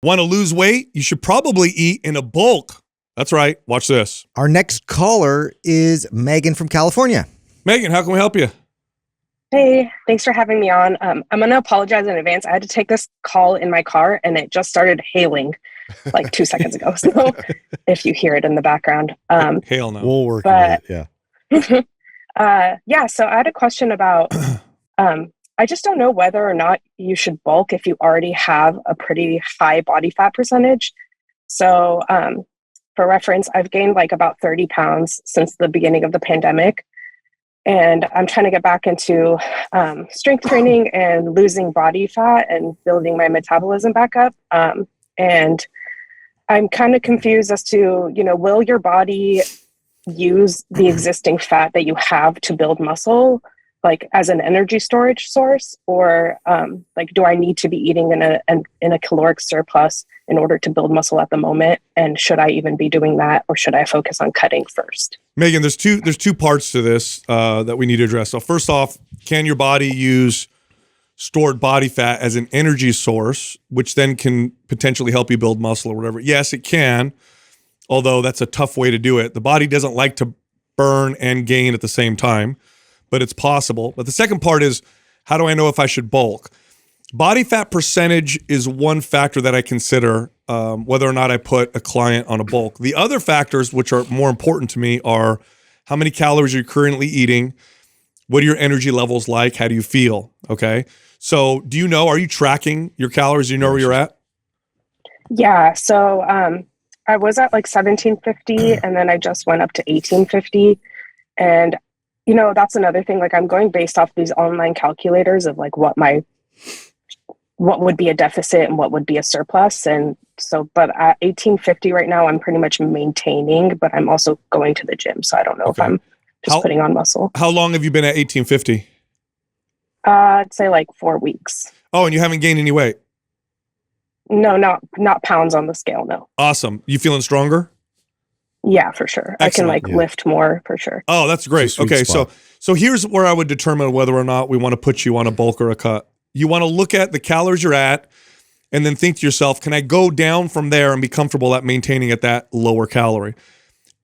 Want to lose weight? You should probably eat in a bulk. That's right. Watch this. Our next caller is Megan from California. Megan, how can we help you? Hey, thanks for having me on. I'm going to apologize in advance. I had to take this call in my car and it just started hailing like 2 seconds ago. So if you hear it in the background. Hail now. We'll work on it, yeah. So I had a question about, I just don't know whether or not you should bulk if you already have a pretty high body fat percentage. So for reference, I've gained like about 30 pounds since the beginning of the pandemic. And I'm trying to get back into strength training and losing body fat and building my metabolism back up. And I'm kind of confused as to, will your body use the existing fat that you have to build muscle, like as an energy storage source, or like, do I need to be eating in a caloric surplus in order to build muscle at the moment? And should I even be doing that, or should I focus on cutting first? Megan, there's two parts to this that we need to address. So first off, can your body use stored body fat as an energy source, which then can potentially help you build muscle or whatever? Yes, it can, although that's a tough way to do it. The body doesn't like to burn and gain at the same time, but it's possible. But the second part is, how do I know if I should bulk? Body fat percentage is one factor that I consider whether or not I put a client on a bulk. The other factors, which are more important to me, are how many calories you're currently eating, what are your energy levels like, how do you feel, okay? So do you know, are you tracking your calories? Do you know where you're at? Yeah, so I was at like 1750 and then I just went up to 1850. And, that's another thing, like I'm going based off these online calculators of like what would be a deficit and what would be a surplus. And so, but at 1850 right now, I'm pretty much maintaining, but I'm also going to the gym. So I don't know if I'm just putting on muscle. How long have you been at 1850? I'd say like 4 weeks. Oh, and you haven't gained any weight? No, not pounds on the scale. No. Awesome. You feeling stronger? Yeah, for sure. Excellent. I can lift more for sure. Oh, that's great. Okay. So here's where I would determine whether or not we want to put you on a bulk or a cut. You want to look at the calories you're at and then think to yourself, can I go down from there and be comfortable at maintaining at that lower calorie?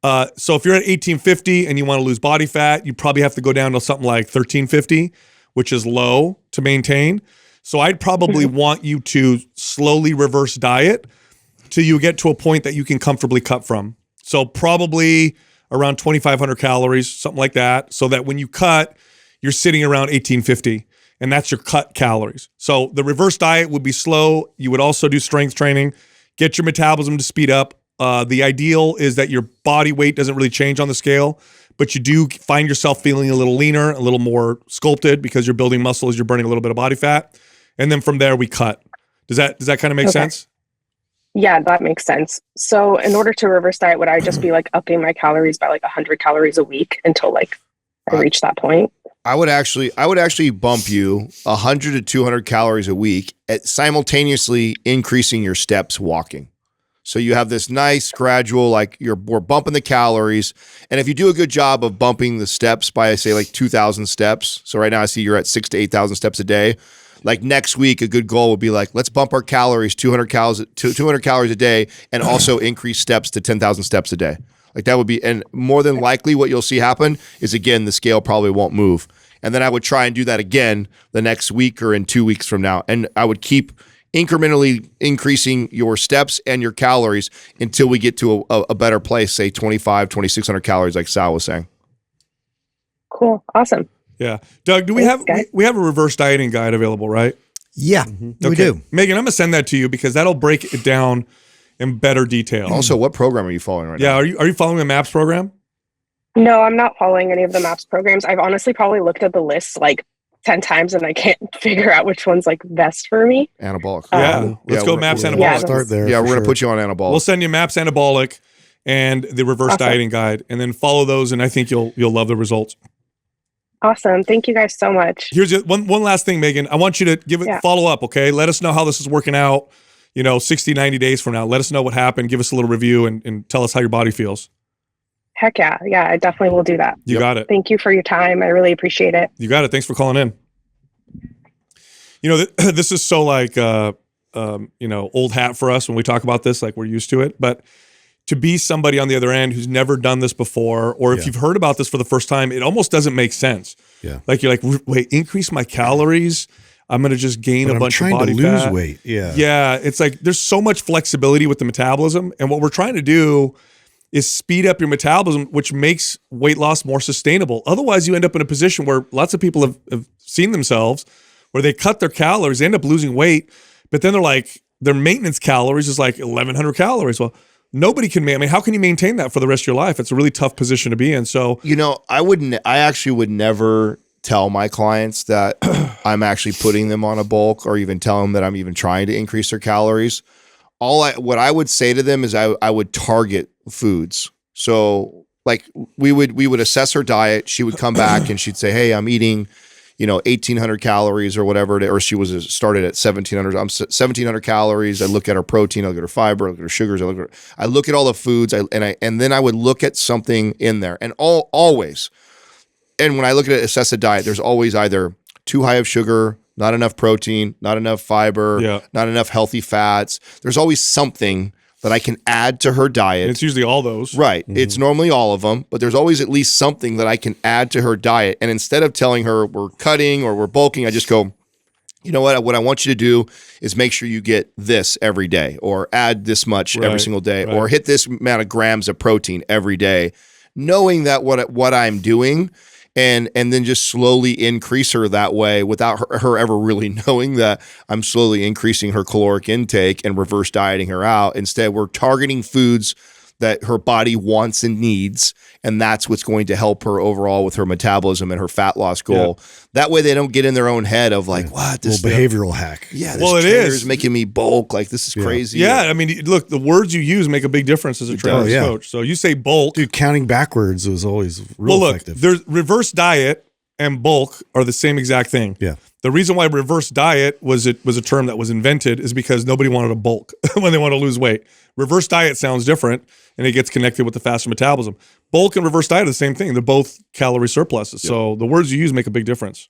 So if you're at 1850 and you want to lose body fat, you probably have to go down to something like 1350, which is low to maintain. So I'd probably want you to slowly reverse diet till you get to a point that you can comfortably cut from. So probably around 2,500 calories, something like that, so that when you cut, you're sitting around 1850. And that's your cut calories. So the reverse diet would be slow. You would also do strength training, get your metabolism to speed up. The ideal is that your body weight doesn't really change on the scale, but you do find yourself feeling a little leaner, a little more sculpted because you're building muscle as you're burning a little bit of body fat. And then from there we cut. Does that kind of make sense? Yeah, that makes sense. So in order to reverse diet, would I just be like upping my calories by like 100 calories a week until like I reach that point? I would actually bump you 100 to 200 calories a week at simultaneously increasing your steps walking. So you have this nice gradual, like we're bumping the calories. And if you do a good job of bumping the steps by, say, like 2,000 steps. So right now I see you're at 6,000 to 8,000 steps a day. Like next week, a good goal would be like, let's bump our calories 200 calories a day and also increase steps to 10,000 steps a day. Like that would be, and more than likely what you'll see happen is, again, the scale probably won't move. And then I would try and do that again the next week or in 2 weeks from now. And I would keep incrementally increasing your steps and your calories until we get to a better place, say 2,600 calories like Sal was saying. Cool. Awesome. Yeah. Doug, do we have a reverse dieting guide available, right? Yeah, we do. Megan, I'm going to send that to you because that'll break it down in better detail. Also, what program are you following right now? Yeah, are you following the MAPS program? No, I'm not following any of the MAPS programs. I've honestly probably looked at the list like 10 times and I can't figure out which one's like best for me. Anabolic. Let's go MAPS Anabolic. Yeah, Start there. Yeah, we're going to put you on Anabolic. We'll send you MAPS Anabolic and the reverse dieting guide, and then follow those, and I think you'll love the results. Awesome. Thank you guys so much. Here's one last thing, Megan. I want you to give it follow up, okay? Let us know how this is working out, 60, 90 days from now. Let us know what happened. Give us a little review and tell us how your body feels. Heck yeah. Yeah, I definitely will do that. You got it. Thank you for your time. I really appreciate it. You got it. Thanks for calling in. This is so like old hat for us when we talk about this, like we're used to it. But to be somebody on the other end who's never done this before, or if you've heard about this for the first time, it almost doesn't make sense. Yeah. Like you're like, wait, increase my calories. I'm going to just gain a bunch of body fat. I'm trying to lose weight. Yeah. Yeah. It's like there's so much flexibility with the metabolism. And what we're trying to do is speed up your metabolism, which makes weight loss more sustainable. Otherwise, you end up in a position where lots of people have seen themselves where they cut their calories, they end up losing weight, but then they're like, their maintenance calories is like 1,100 calories. Well, nobody can, how can you maintain that for the rest of your life? It's a really tough position to be in. So, I actually would never tell my clients that I'm actually putting them on a bulk or even tell them that I'm even trying to increase their calories. What I would say to them is I would target foods. So like we would assess her diet. She would come back and she'd say, hey, I'm eating, 1,800 calories or whatever, or she was started at 1,700. I'm 1,700 calories. I look at her protein, I look at her fiber, I look at her sugars, I look at all the foods, and then I would look at something in there. And always, and when I look at it, assess a diet, there's always either too high of sugar, not enough protein, not enough fiber, not enough healthy fats. There's always something that I can add to her diet. And it's usually all those. Right. Mm-hmm. It's normally all of them, but there's always at least something that I can add to her diet. And instead of telling her we're cutting or we're bulking, I just go, you know what I want you to do is make sure you get this every day, or add this much every single day, or hit this amount of grams of protein every day, knowing that what I'm doing, and then just slowly increase her that way without her ever really knowing that I'm slowly increasing her caloric intake and reverse dieting her out. Instead, we're targeting foods that her body wants and needs, and that's what's going to help her overall with her metabolism and her fat loss goal. Yeah. That way they don't get in their own head of like, what? This behavioral hack. Yeah, this trainer's making me bulk. Like, this is crazy. Yeah, look, the words you use make a big difference as a trainer coach. So you say bulk. Dude, counting backwards was always real effective. There's reverse diet and bulk are the same exact thing. Yeah. The reason why reverse diet was a term that was invented is because nobody wanted to bulk when they want to lose weight. Reverse diet sounds different, and it gets connected with the faster metabolism. Bulk and reverse diet are the same thing. They're both calorie surpluses. Yep. So the words you use make a big difference.